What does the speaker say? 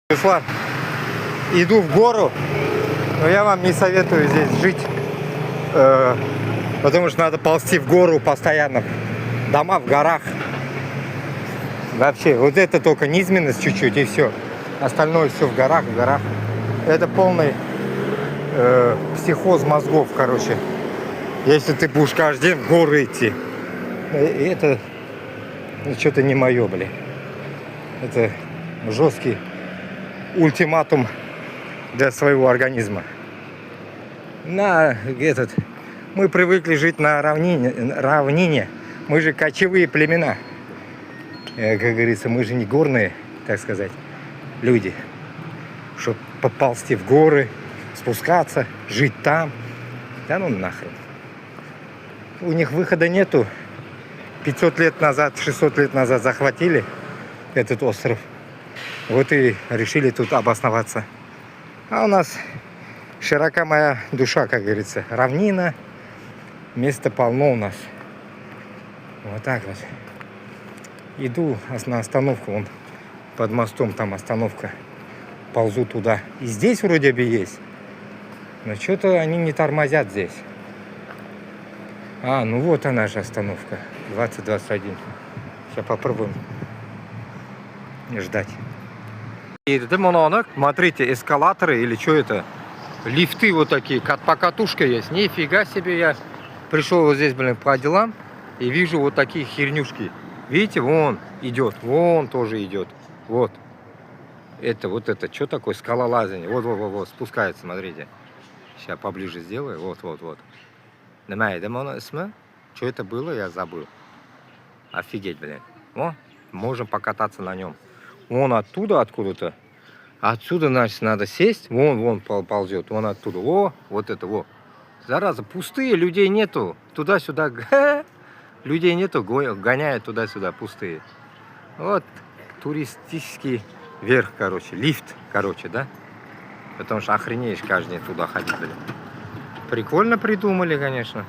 Руслан, иду в гору, но я вам не советую здесь жить, потому что надо ползти в гору постоянно. Дома в горах. Вообще, вот это только низменность чуть-чуть и все. Остальное все в горах, в горах. Это полный психоз мозгов, короче. Если ты будешь каждый день в горы идти. Это что-то не мое, блин. Это жесткий ультиматум для своего организма. Мы привыкли жить на равнине. Мы же кочевые племена. Как говорится, мы же не горные, так сказать, люди. Чтобы поползти в горы, спускаться, жить там. Да ну нахрен. У них выхода нету. 500 лет назад, 600 лет назад захватили этот остров. Вот и решили тут обосноваться. А у нас широка моя душа, как говорится. Равнина. Места полно у нас. Вот так вот. Иду на остановку. Вон под мостом там остановка. Ползу туда. И здесь вроде бы есть. Но что-то они не тормозят здесь. Ну вот она же остановка. 2021. Сейчас попробуем ждать. И смотрите, эскалаторы или что это? Лифты вот такие, покатушка есть. Нифига себе, я пришел вот здесь, по делам и вижу вот такие хернюшки. Видите, вон идет, вон тоже идет. Вот. Это, что такое? Скалолазание. Вот, спускается, смотрите. Сейчас поближе сделаю. Вот. Что это было, я забыл. Офигеть, можем покататься на нем. Вон оттуда, откуда-то. Отсюда, значит, надо сесть. Вон ползет. Вон оттуда. Вот это. Зараза, пустые, людей нету. Туда-сюда. Людей нету, гоняют туда-сюда, пустые. Вот, туристический верх, лифт, да? Потому что охренеешь каждый день туда ходить, Прикольно придумали, конечно.